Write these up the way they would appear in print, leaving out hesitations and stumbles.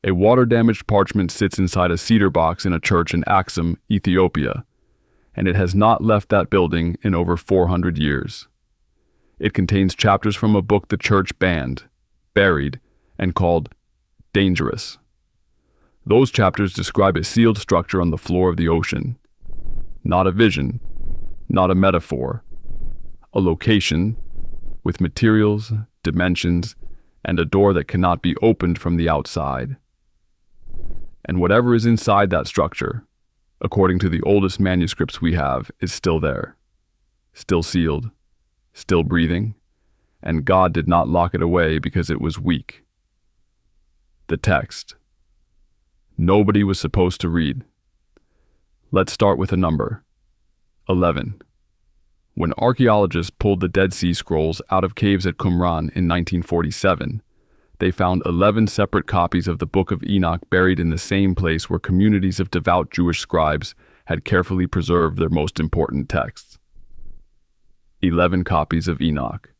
A water-damaged parchment sits inside a cedar box in a church in Axum, Ethiopia, and it has not left that building in over 400 years. It contains chapters from a book the church banned, buried, and called dangerous. Those chapters describe a sealed structure on the floor of the ocean. Not a vision, not a metaphor. A location with materials, dimensions, and a door that cannot be opened from the outside. And whatever is inside that structure, according to the oldest manuscripts we have, is still there, still sealed, still breathing, and God did not lock it away because it was weak. The text. Nobody was supposed to read. Let's start with a number. 11. When archaeologists pulled the Dead Sea Scrolls out of caves at Qumran in 1947, they found 11 separate copies of the Book of Enoch buried in the same place where communities of devout Jewish scribes had carefully preserved their most important texts. 11 copies of Enoch.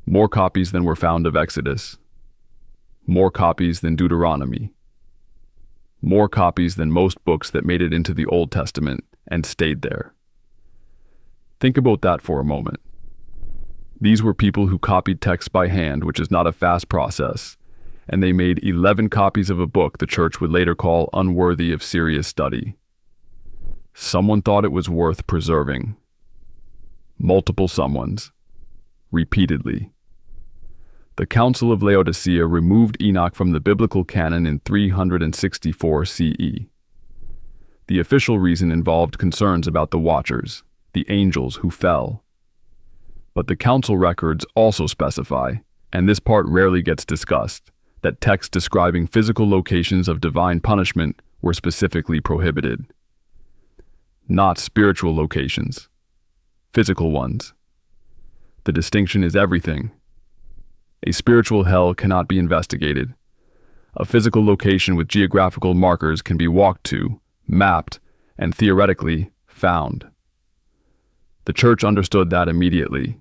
More copies than were found of Exodus. More copies than Deuteronomy. More copies than most books that made it into the Old Testament and stayed there. Think about that for a moment. These were people who copied text by hand, which is not a fast process, and they made 11 copies of a book the church would later call unworthy of serious study. Someone thought it was worth preserving. Multiple someones. Repeatedly. The Council of Laodicea removed Enoch from the biblical canon in 364 CE. The official reason involved concerns about the Watchers, the angels who fell. But the council records also specify, and this part rarely gets discussed, that texts describing physical locations of divine punishment were specifically prohibited. Not spiritual locations, physical ones. The distinction is everything. A spiritual hell cannot be investigated. A physical location with geographical markers can be walked to, mapped, and theoretically found. The church understood that immediately.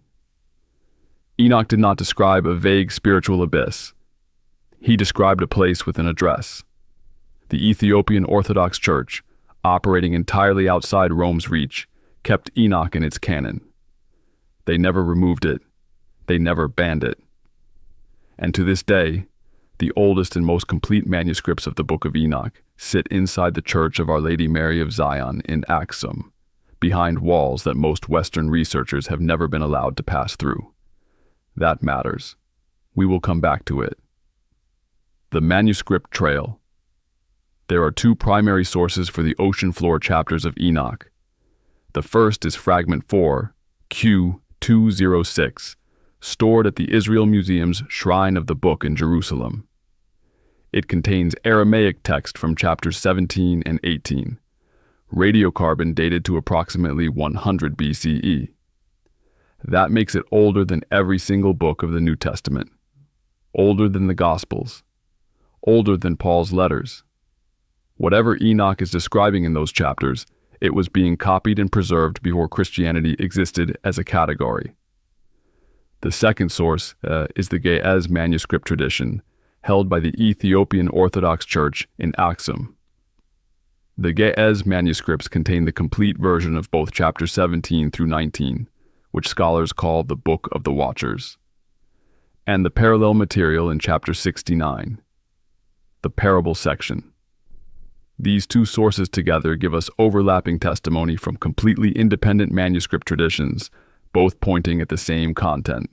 Enoch did not describe a vague spiritual abyss. He described a place with an address. The Ethiopian Orthodox Church, operating entirely outside Rome's reach, kept Enoch in its canon. They never removed it. They never banned it. And to this day, the oldest and most complete manuscripts of the Book of Enoch sit inside the Church of Our Lady Mary of Zion in Axum, behind walls that most Western researchers have never been allowed to pass through. That matters. We will come back to it. The manuscript trail. There are two primary sources for the ocean floor chapters of Enoch. The first is Fragment 4, Q206, stored at the Israel Museum's Shrine of the Book in Jerusalem. It contains Aramaic text from chapters 17 and 18, radiocarbon dated to approximately 100 BCE. That makes it older than every single book of the New Testament, older than the Gospels, older than Paul's letters. Whatever Enoch is describing in those chapters, it was being copied and preserved before Christianity existed as a category. The second source is the Ge'ez manuscript tradition, held by the Ethiopian Orthodox Church in Axum. The Ge'ez manuscripts contain the complete version of both chapters 17 through 19, which scholars call the Book of the Watchers, and the parallel material in chapter 69, the parable section. These two sources together give us overlapping testimony from completely independent manuscript traditions, both pointing at the same content.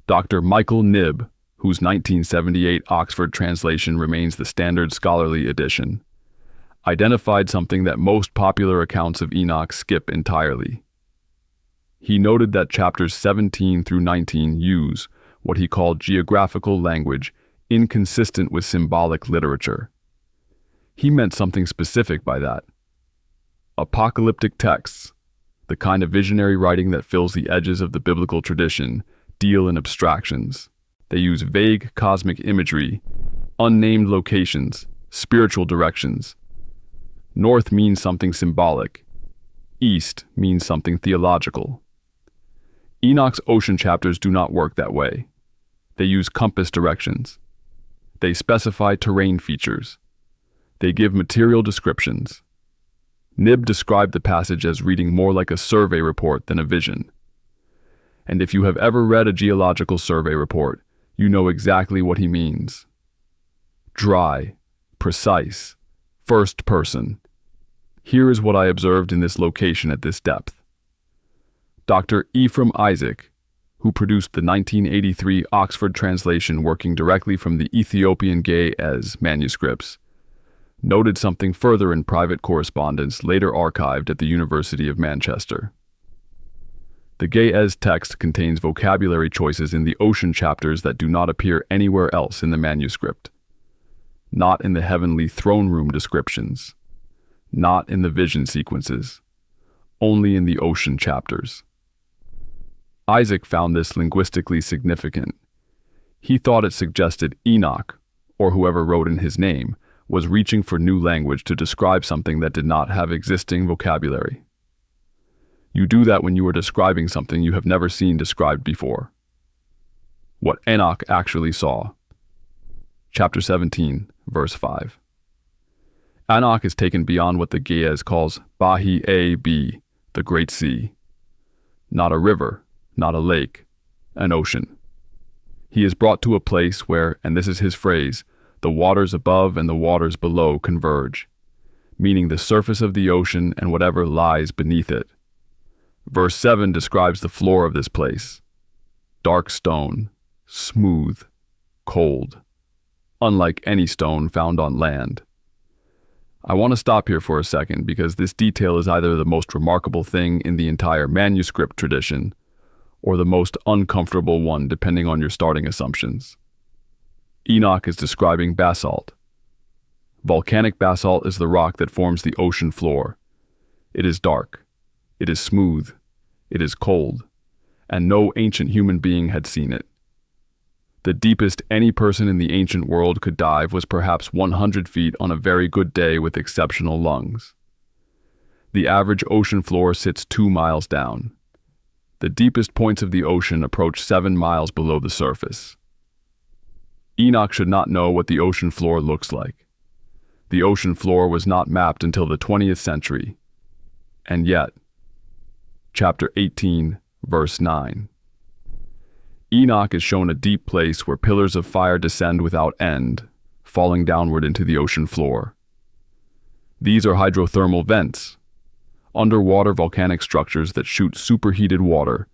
Dr. Michael Knibb, whose 1978 Oxford translation remains the standard scholarly edition, identified something that most popular accounts of Enoch skip entirely. He noted that chapters 17 through 19 use what he called geographical language inconsistent with symbolic literature. He meant something specific by that. Apocalyptic texts, the kind of visionary writing that fills the edges of the biblical tradition, deal in abstractions. They use vague cosmic imagery, unnamed locations, spiritual directions. North means something symbolic. East means something theological. Enoch's ocean chapters do not work that way. They use compass directions. They specify terrain features. They give material descriptions. Nib described the passage as reading more like a survey report than a vision. And if you have ever read a geological survey report, you know exactly what he means. Dry, precise, first person. Here is what I observed in this location at this depth. Dr. Ephraim Isaac, who produced the 1983 Oxford translation working directly from the Ethiopian Ge'ez manuscripts, noted something further in private correspondence later archived at the University of Manchester. The Ge'ez text contains vocabulary choices in the ocean chapters that do not appear anywhere else in the manuscript. Not in the heavenly throne room descriptions. Not in the vision sequences. Only in the ocean chapters. Isaac found this linguistically significant. He thought it suggested Enoch, or whoever wrote in his name, was reaching for new language to describe something that did not have existing vocabulary. You do that when you are describing something you have never seen described before. What Enoch actually saw. Chapter 17, verse 5. Enoch is taken beyond what the Ge'ez calls Bahi-A-B, the Great Sea. Not a river, not a lake, an ocean. He is brought to a place where, and this is his phrase, the waters above and the waters below converge, meaning the surface of the ocean and whatever lies beneath it. Verse 7 describes the floor of this place. Dark stone, smooth, cold, unlike any stone found on land. I want to stop here for a second because this detail is either the most remarkable thing in the entire manuscript tradition or the most uncomfortable one depending on your starting assumptions. Enoch is describing basalt. Volcanic basalt is the rock that forms the ocean floor. It is dark. It is smooth. It is cold. And no ancient human being had seen it. The deepest any person in the ancient world could dive was perhaps 100 feet on a very good day with exceptional lungs. The average ocean floor sits 2 miles down. The deepest points of the ocean approach 7 miles below the surface. Enoch should not know what the ocean floor looks like. The ocean floor was not mapped until the 20th century. And yet, chapter 18, verse 9. Enoch is shown a deep place where pillars of fire descend without end, falling downward into the ocean floor. These are hydrothermal vents, underwater volcanic structures that shoot superheated water,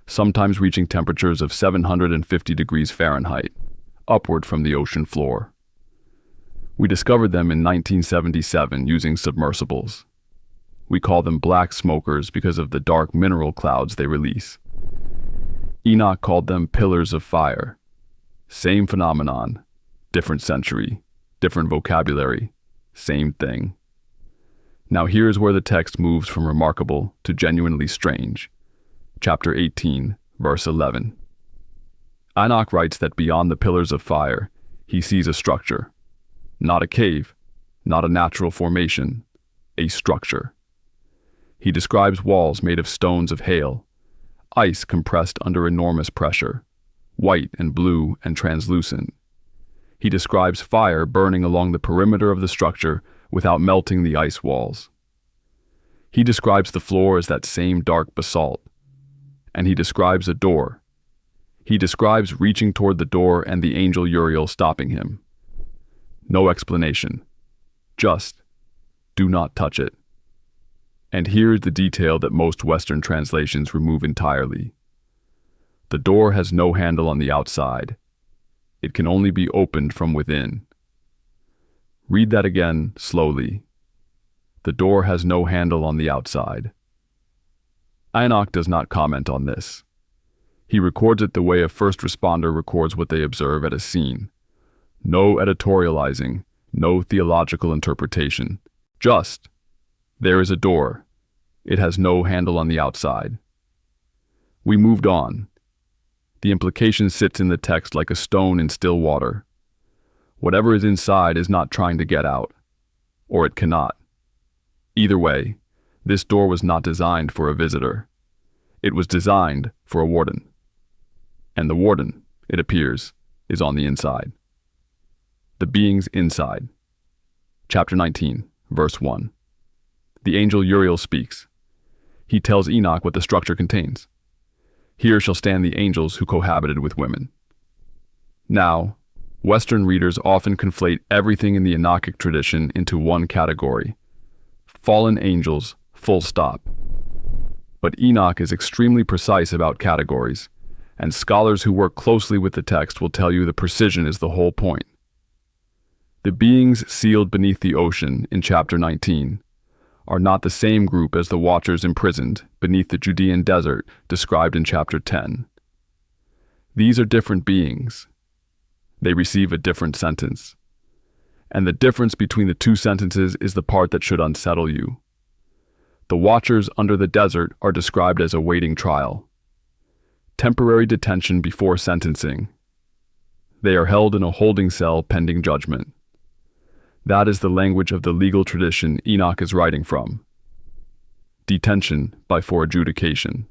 sometimes reaching temperatures of 750 degrees Fahrenheit, upward from the ocean floor. We discovered them in 1977 using submersibles. We call them black smokers because of the dark mineral clouds they release. Enoch called them pillars of fire. Same phenomenon, different century, different vocabulary, same thing. Now here's where the text moves from remarkable to genuinely strange. Chapter 18, verse 11. Enoch writes that beyond the pillars of fire, he sees a structure. Not a cave, not a natural formation, a structure. He describes walls made of stones of hail, ice compressed under enormous pressure, white and blue and translucent. He describes fire burning along the perimeter of the structure without melting the ice walls. He describes the floor as that same dark basalt. And he describes a door. He describes reaching toward the door and the angel Uriel stopping him. No explanation. Just, do not touch it. And here's the detail that most Western translations remove entirely. The door has no handle on the outside. It can only be opened from within. Read that again, slowly. The door has no handle on the outside. Enoch does not comment on this. He records it the way a first responder records what they observe at a scene. No editorializing, no theological interpretation. Just, there is a door. It has no handle on the outside. We moved on. The implication sits in the text like a stone in still water. Whatever is inside is not trying to get out. Or it cannot. Either way, this door was not designed for a visitor. It was designed for a warden. And the warden, it appears, is on the inside. The beings inside. Chapter 19, verse 1. The angel Uriel speaks. He tells Enoch what the structure contains. Here shall stand the angels who cohabited with women. Now, Western readers often conflate everything in the Enochic tradition into one category: fallen angels, full stop. But Enoch is extremely precise about categories, and scholars who work closely with the text will tell you the precision is the whole point. The beings sealed beneath the ocean in chapter 19 are not the same group as the watchers imprisoned beneath the Judean desert described in chapter 10. These are different beings. They receive a different sentence. And the difference between the two sentences is the part that should unsettle you. The watchers under the desert are described as awaiting trial. Temporary detention before sentencing. They are held in a holding cell pending judgment. That is the language of the legal tradition Enoch is writing from. Detention by foreadjudication.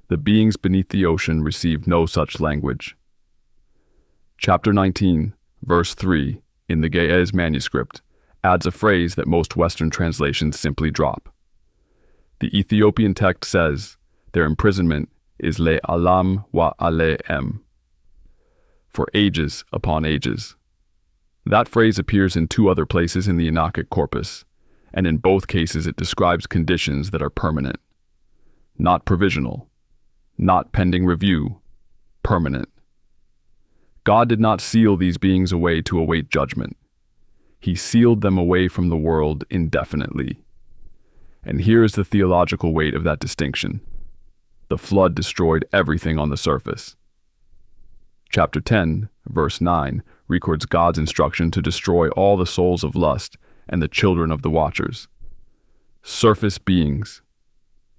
The beings beneath the ocean receive no such language. Chapter 19, verse 3, in the Ge'ez manuscript, adds a phrase that most Western translations simply drop. The Ethiopian text says, their imprisonment is le'alam wa ale'em, for ages upon ages. That phrase appears in two other places in the Enochic corpus, and in both cases it describes conditions that are permanent. Not provisional, not pending review, permanent. God did not seal these beings away to await judgment. He sealed them away from the world indefinitely. And here is the theological weight of that distinction. The flood destroyed everything on the surface. Chapter 10, verse 9, records God's instruction to destroy all the souls of lust and the children of the watchers. Surface beings,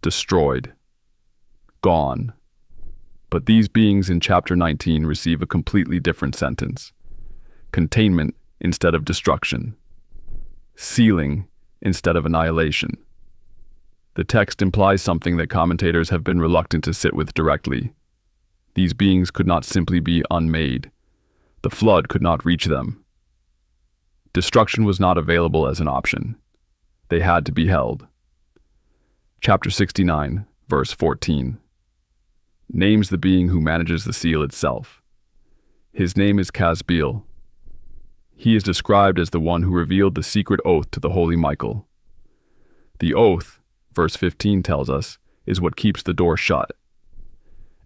destroyed, gone. But these beings in chapter 19 receive a completely different sentence. Containment instead of destruction. Sealing instead of annihilation. The text implies something that commentators have been reluctant to sit with directly. These beings could not simply be unmade. The flood could not reach them. Destruction was not available as an option. They had to be held. Chapter 69, verse 14, names the being who manages the seal itself. His name is Casbiel. He is described as the one who revealed the secret oath to the holy Michael. The oath, verse 15 tells us, is what keeps the door shut.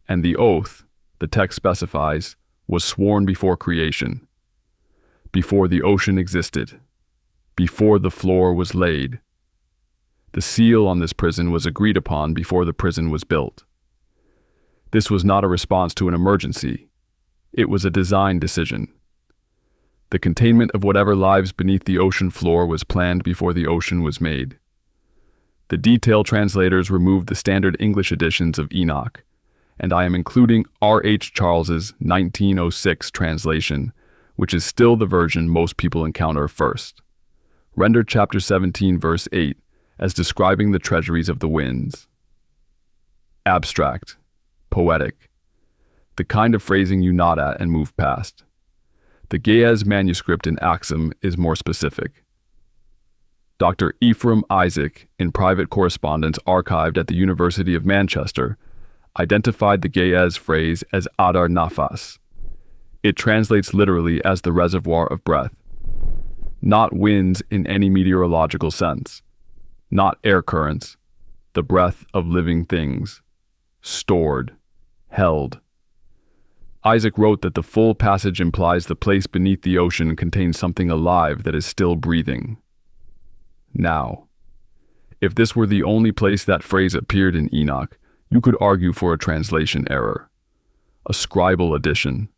And the oath, the text specifies, was sworn before creation, before the ocean existed, before the floor was laid. The seal on this prison was agreed upon before the prison was built. This was not a response to an emergency. It was a design decision. The containment of whatever lives beneath the ocean floor was planned before the ocean was made. The detailed translators removed the standard English editions of Enoch, and I am including R.H. Charles's 1906 translation, which is still the version most people encounter first. Render chapter 17, verse 8, as describing the treasuries of the winds. Abstract, poetic, the kind of phrasing you nod at and move past. The Ge'ez manuscript in Axum is more specific. Dr. Ephraim Isaac, in private correspondence archived at the University of Manchester, identified the Ge'ez phrase as Adar Nafas. It translates literally as the reservoir of breath. Not winds in any meteorological sense. Not air currents. The breath of living things. Stored. Held. Isaac wrote that the full passage implies the place beneath the ocean contains something alive that is still breathing. Now, if this were the only place that phrase appeared in Enoch, you could argue for a translation error, a scribal addition,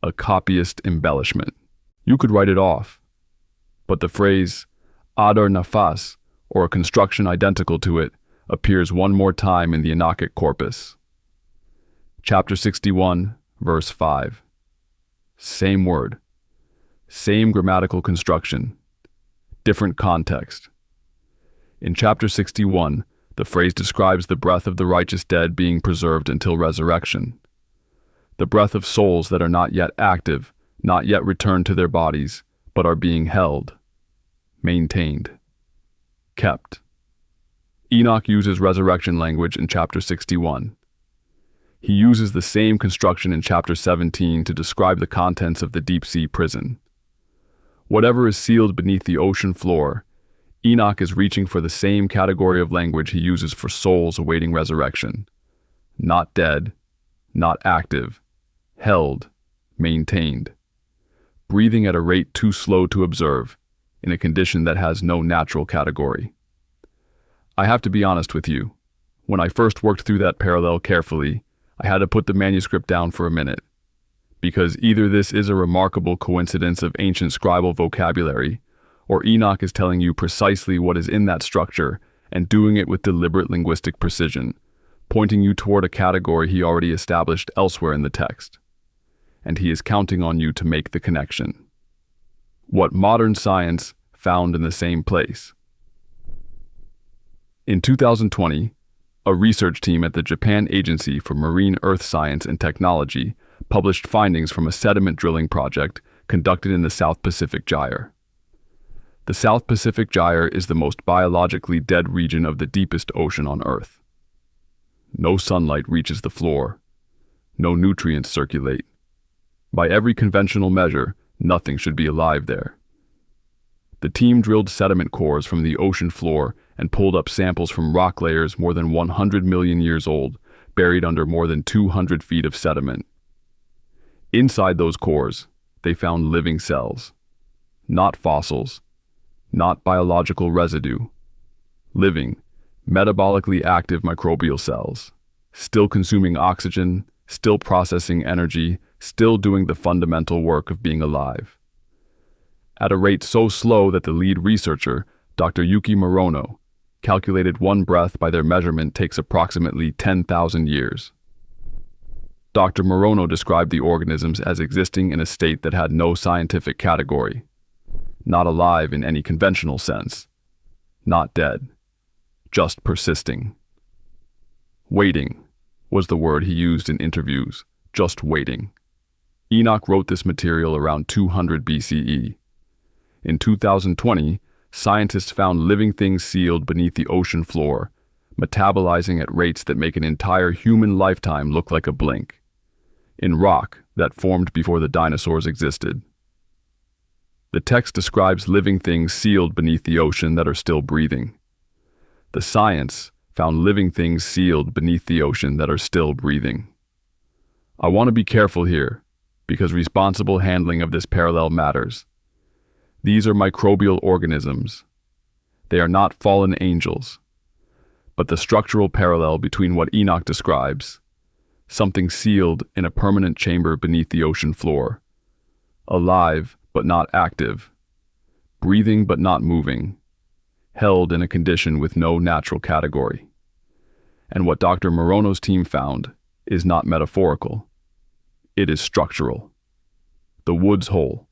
a copyist embellishment. You could write it off. But the phrase Adar Nafas, or a construction identical to it, appears one more time in the Enochic corpus. Chapter 61, verse 5. Same word, same grammatical construction, different context. In chapter 61, the phrase describes the breath of the righteous dead being preserved until resurrection. The breath of souls that are not yet active, not yet returned to their bodies, but are being held, maintained, kept. Enoch uses resurrection language in chapter 61. He uses the same construction in chapter 17 to describe the contents of the deep-sea prison. Whatever is sealed beneath the ocean floor, Enoch is reaching for the same category of language he uses for souls awaiting resurrection. Not dead, not active, held, maintained. Breathing at a rate too slow to observe, in a condition that has no natural category. I have to be honest with you. When I first worked through that parallel carefully, I had to put the manuscript down for a minute. Because either this is a remarkable coincidence of ancient scribal vocabulary, or Enoch is telling you precisely what is in that structure and doing it with deliberate linguistic precision, pointing you toward a category he already established elsewhere in the text. And he is counting on you to make the connection. What modern science found in the same place. In 2020, a research team at the Japan Agency for Marine Earth Science and Technology published findings from a sediment drilling project conducted in the South Pacific Gyre. The South Pacific Gyre is the most biologically dead region of the deepest ocean on Earth. No sunlight reaches the floor. No nutrients circulate. By every conventional measure, nothing should be alive there. The team drilled sediment cores from the ocean floor and pulled up samples from rock layers more than 100 million years old, buried under more than 200 feet of sediment. Inside those cores, they found living cells. Not fossils, not biological residue. Living, metabolically active microbial cells, still consuming oxygen, still processing energy, still doing the fundamental work of being alive. At a rate so slow that the lead researcher, Dr. Yuki Morono, calculated one breath by their measurement takes approximately 10,000 years. Dr. Morono described the organisms as existing in a state that had no scientific category. Not alive in any conventional sense. Not dead. Just persisting. Waiting was the word he used in interviews. Just waiting. Enoch wrote this material around 200 BCE. In 2020, scientists found living things sealed beneath the ocean floor, metabolizing at rates that make an entire human lifetime look like a blink, in rock that formed before the dinosaurs existed. The text describes living things sealed beneath the ocean that are still breathing. The science found living things sealed beneath the ocean that are still breathing. I want to be careful here, because responsible handling of this parallel matters. These are microbial organisms. They are not fallen angels. But the structural parallel between what Enoch describes, something sealed in a permanent chamber beneath the ocean floor, alive but not active, breathing but not moving, held in a condition with no natural category. And what Dr. Morono's team found is not metaphorical. It is structural. The Woods Hole.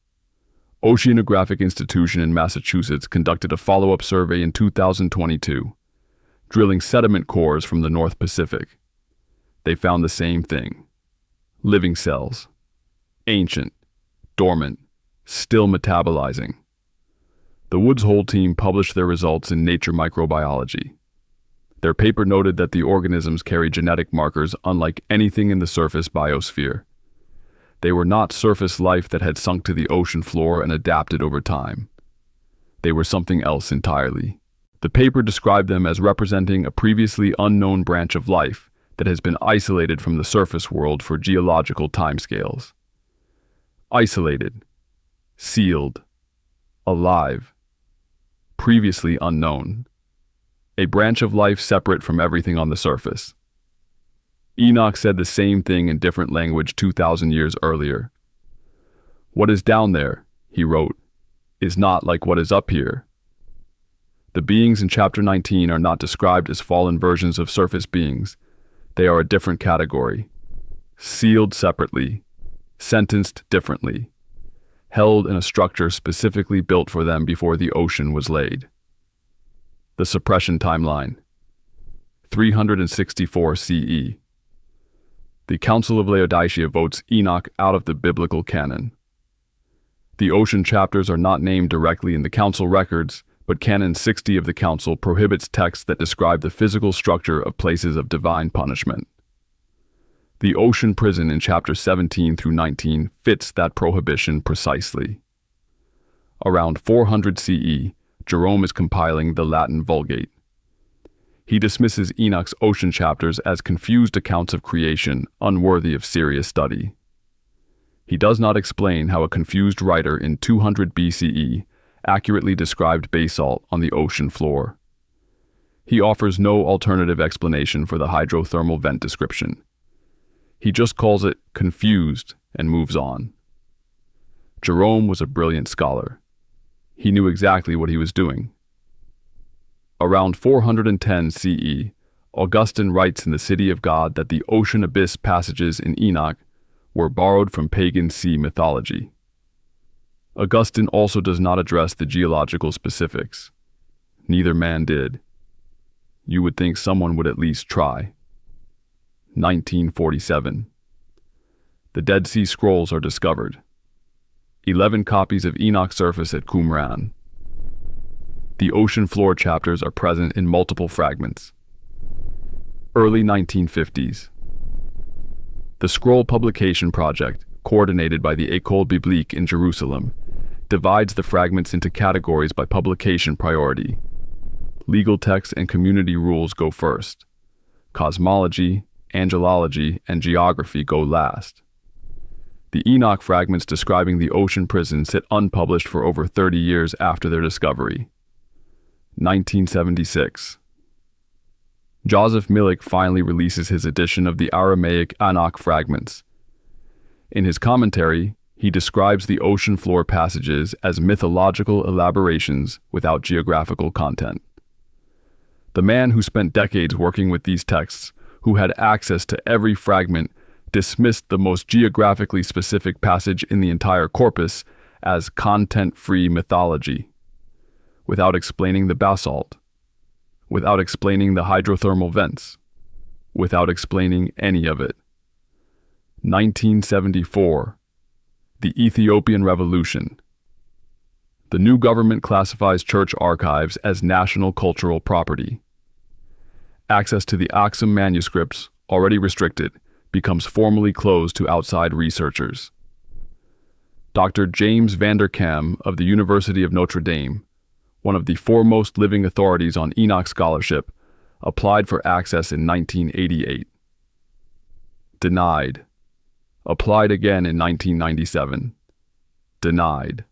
Oceanographic Institution in Massachusetts conducted a follow-up survey in 2022, drilling sediment cores from the North Pacific. They found the same thing. Living cells. Ancient, dormant, still metabolizing. The Woods Hole team published their results in Nature Microbiology. Their paper noted that the organisms carry genetic markers unlike anything in the surface biosphere. They were not surface life that had sunk to the ocean floor and adapted over time. They were something else entirely. The paper described them as representing a previously unknown branch of life that has been isolated from the surface world for geological timescales. Isolated, sealed, alive, previously unknown. A branch of life separate from everything on the surface. Enoch said the same thing in different language 2,000 years earlier. What is down there, he wrote, is not like what is up here. The beings in chapter 19 are not described as fallen versions of surface beings. They are a different category. Sealed separately, sentenced differently, held in a structure specifically built for them before the ocean was laid. The suppression timeline. 364 CE. The Council of Laodicea votes Enoch out of the biblical canon. The ocean chapters are not named directly in the council records, but Canon 60 of the council prohibits texts that describe the physical structure of places of divine punishment. The ocean prison in chapter 17 through 19 fits that prohibition precisely. Around 400 CE, Jerome is compiling the Latin Vulgate. He dismisses Enoch's ocean chapters as confused accounts of creation, unworthy of serious study. He does not explain how a confused writer in 200 BCE accurately described basalt on the ocean floor. He offers no alternative explanation for the hydrothermal vent description. He just calls it confused and moves on. Jerome was a brilliant scholar. He knew exactly what he was doing. Around 410 CE, Augustine writes in the City of God that the ocean abyss passages in Enoch were borrowed from pagan sea mythology. Augustine also does not address the geological specifics. Neither man did. You would think someone would at least try. 1947. The Dead Sea Scrolls are discovered. 11 copies of Enoch surface at Qumran. The ocean floor chapters are present in multiple fragments. Early 1950s. The scroll publication project, coordinated by the École Biblique in Jerusalem, divides the fragments into categories by publication priority. Legal texts and community rules go first. Cosmology, angelology, and geography go last. The Enoch fragments describing the ocean prison sit unpublished for over 30 years after their discovery. 1976. Joseph Milik finally releases his edition of the Aramaic Enoch fragments. In his commentary, he describes the ocean floor passages as mythological elaborations without geographical content. The man who spent decades working with these texts, who had access to every fragment, dismissed the most geographically specific passage in the entire corpus as content-free mythology, without explaining the basalt, without explaining the hydrothermal vents, without explaining any of it. 1974. The Ethiopian Revolution. The new government classifies church archives as national cultural property. Access to the Aksum manuscripts, already restricted, becomes formally closed to outside researchers. Dr. James van der Kam of the University of Notre Dame, one of the foremost living authorities on Enoch scholarship, applied for access in 1988. Denied. Applied again in 1997. Denied.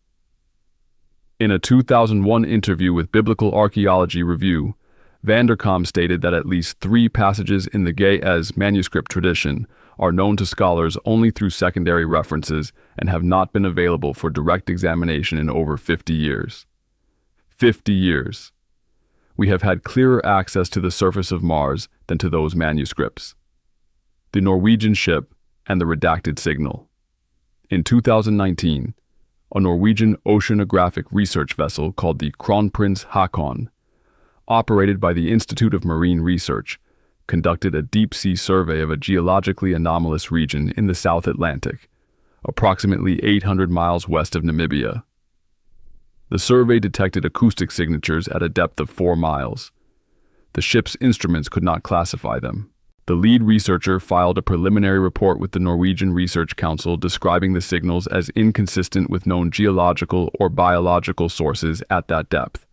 In a 2001 interview with Biblical Archaeology Review, van der Kam stated that at least 3 passages in the Ge'ez manuscript tradition are known to scholars only through secondary references and have not been available for direct examination in over 50 years. 50 years. We have had clearer access to the surface of Mars than to those manuscripts. The Norwegian ship and the redacted signal. In 2019, a Norwegian oceanographic research vessel called the Kronprins Haakon, operated by the Institute of Marine Research, conducted a deep-sea survey of a geologically anomalous region in the South Atlantic, approximately 800 miles west of Namibia. The survey detected acoustic signatures at a depth of 4 miles. The ship's instruments could not classify them. The lead researcher filed a preliminary report with the Norwegian Research Council describing the signals as inconsistent with known geological or biological sources at that depth.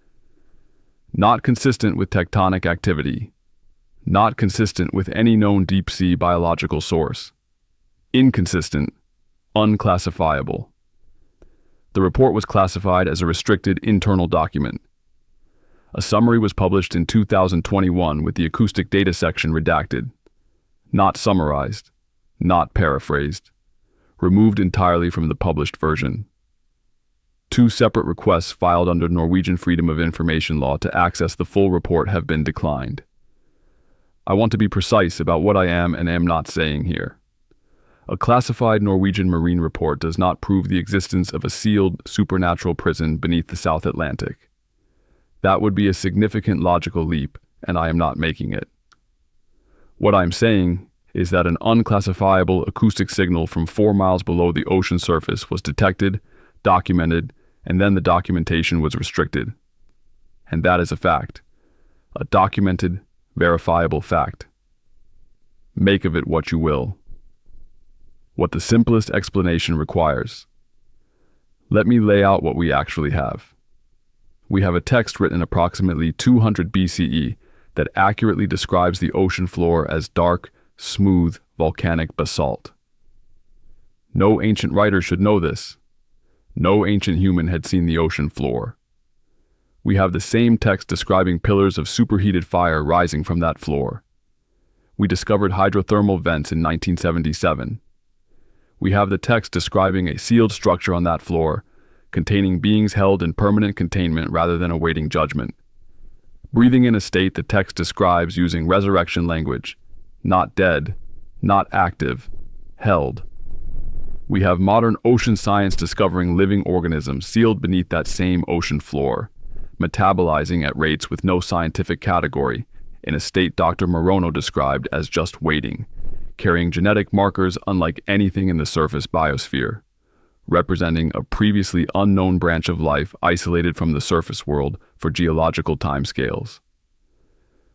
Not consistent with tectonic activity. Not consistent with any known deep-sea biological source. Inconsistent. Unclassifiable. The report was classified as a restricted internal document. A summary was published in 2021 with the acoustic data section redacted. Not summarized. Not paraphrased. Removed entirely from the published version. 2 separate requests filed under Norwegian Freedom of Information law to access the full report have been declined. I want to be precise about what I am and am not saying here. A classified Norwegian marine report does not prove the existence of a sealed supernatural prison beneath the South Atlantic. That would be a significant logical leap, and I am not making it. What I'm saying is that an unclassifiable acoustic signal from 4 miles below the ocean surface was detected, documented, and then the documentation was restricted. And that is a fact. A documented, verifiable fact. Make of it what you will. What the simplest explanation requires. Let me lay out what we actually have. We have a text written approximately 200 BCE that accurately describes the ocean floor as dark, smooth, volcanic basalt. No ancient writer should know this. No ancient human had seen the ocean floor. We have the same text describing pillars of superheated fire rising from that floor. We discovered hydrothermal vents in 1977. We have the text describing a sealed structure on that floor, containing beings held in permanent containment rather than awaiting judgment. Breathing in a state the text describes using resurrection language, not dead, not active, held. We have modern ocean science discovering living organisms sealed beneath that same ocean floor, metabolizing at rates with no scientific category, in a state Dr. Morono described as just waiting, carrying genetic markers unlike anything in the surface biosphere, representing a previously unknown branch of life isolated from the surface world for geological timescales.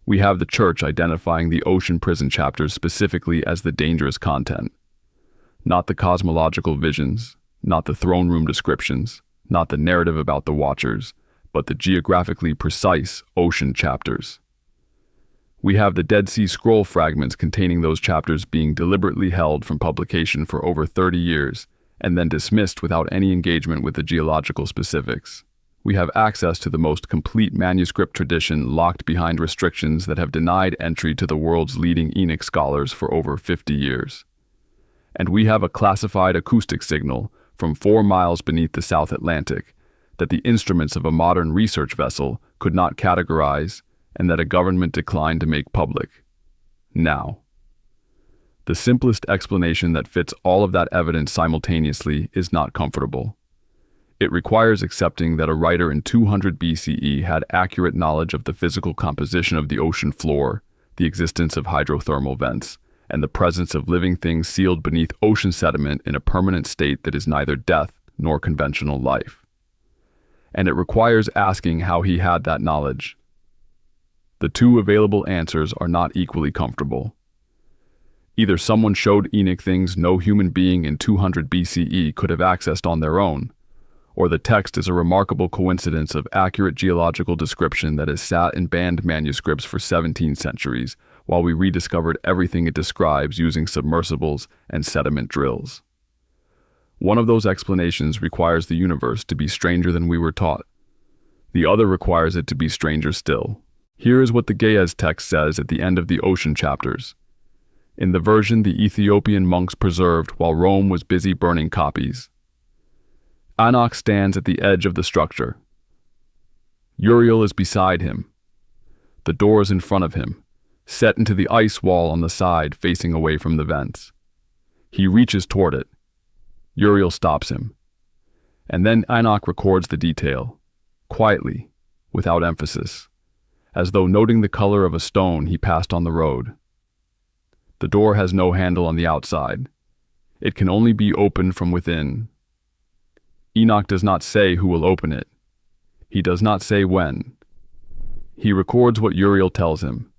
We have the Church identifying the ocean prison chapters specifically as the dangerous content. Not the cosmological visions, not the throne room descriptions, not the narrative about the Watchers, but the geographically precise ocean chapters. We have the Dead Sea Scroll fragments containing those chapters being deliberately held from publication for over 30 years, and then dismissed without any engagement with the geological specifics. We have access to the most complete manuscript tradition locked behind restrictions that have denied entry to the world's leading Enoch scholars for over 50 years. And we have a classified acoustic signal from 4 miles beneath the South Atlantic that the instruments of a modern research vessel could not categorize and that a government declined to make public. Now, the simplest explanation that fits all of that evidence simultaneously is not comfortable. It requires accepting that a writer in 200 BCE had accurate knowledge of the physical composition of the ocean floor, the existence of hydrothermal vents, and the presence of living things sealed beneath ocean sediment in a permanent state that is neither death nor conventional life. And it requires asking how he had that knowledge. The two available answers are not equally comfortable. Either someone showed Enoch things no human being in 200 BCE could have accessed on their own, or the text is a remarkable coincidence of accurate geological description that has sat in banned manuscripts for 17 centuries, while we rediscovered everything it describes using submersibles and sediment drills. One of those explanations requires the universe to be stranger than we were taught. The other requires it to be stranger still. Here is what the Ge'ez text says at the end of the ocean chapters. In the version the Ethiopian monks preserved while Rome was busy burning copies. Enoch stands at the edge of the structure. Uriel is beside him. The door is in front of him, set into the ice wall on the side facing away from the vents. He reaches toward it. Uriel stops him. And then Enoch records the detail, quietly, without emphasis, as though noting the color of a stone he passed on the road. The door has no handle on the outside. It can only be opened from within. Enoch does not say who will open it. He does not say when. He records what Uriel tells him,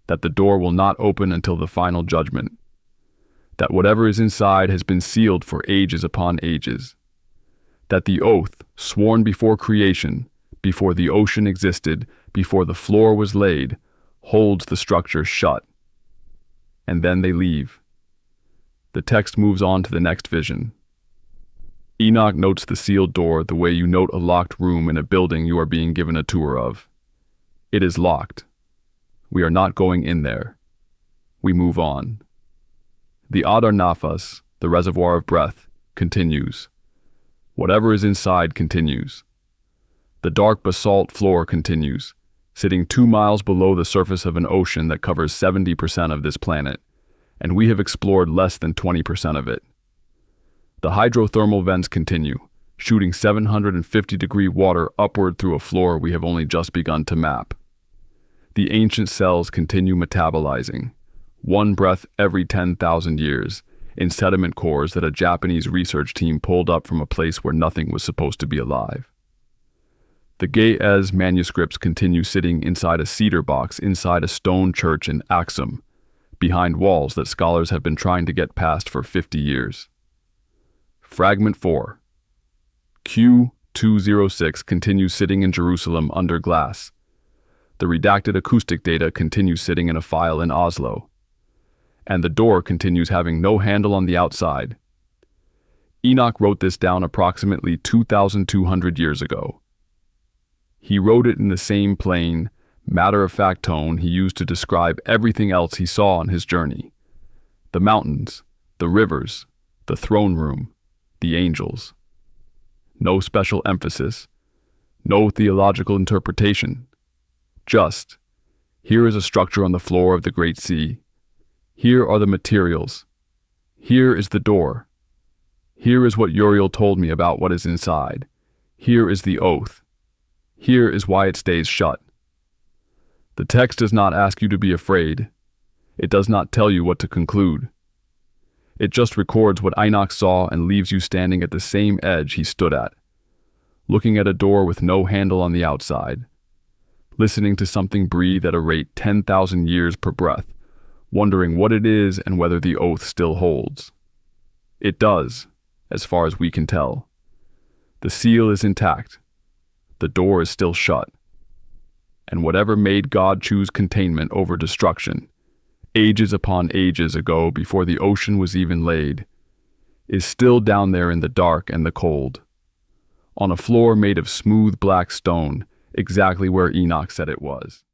that the door will not open until the final judgment, that whatever is inside has been sealed for ages upon ages, that the oath sworn before creation, before the ocean existed, before the floor was laid, holds the structure shut. And then they leave. The text moves on to the next vision. Enoch notes the sealed door the way you note a locked room in a building you are being given a tour of. It is locked. We are not going in there. We move on. The Adar Nafas, the reservoir of breath, continues. Whatever is inside continues. The dark basalt floor continues, sitting 2 miles below the surface of an ocean that covers 70% of this planet, and we have explored less than 20% of it. The hydrothermal vents continue, shooting 750-degree water upward through a floor we have only just begun to map. The ancient cells continue metabolizing, one breath every 10,000 years, in sediment cores that a Japanese research team pulled up from a place where nothing was supposed to be alive. The Ge'ez manuscripts continue sitting inside a cedar box inside a stone church in Axum, behind walls that scholars have been trying to get past for 50 years. Fragment 4. Q206 continues sitting in Jerusalem under glass. The redacted acoustic data continues sitting in a file in Oslo. And the door continues having no handle on the outside. Enoch wrote this down approximately 2,200 years ago. He wrote it in the same plain, matter-of-fact tone he used to describe everything else he saw on his journey. The mountains, the rivers, the throne room, the angels. No special emphasis, no theological interpretation. Just, here is a structure on the floor of the Great Sea. Here are the materials. Here is the door. Here is what Uriel told me about what is inside. Here is the oath. Here is why it stays shut. The text does not ask you to be afraid. It does not tell you what to conclude. It just records what Enoch saw and leaves you standing at the same edge he stood at, looking at a door with no handle on the outside, listening to something breathe at a rate 10,000 years per breath, wondering what it is and whether the oath still holds. It does, as far as we can tell. The seal is intact. The door is still shut. And whatever made God choose containment over destruction, ages upon ages ago before the ocean was even laid, is still down there in the dark and the cold, on a floor made of smooth black stone, exactly where Enoch said it was.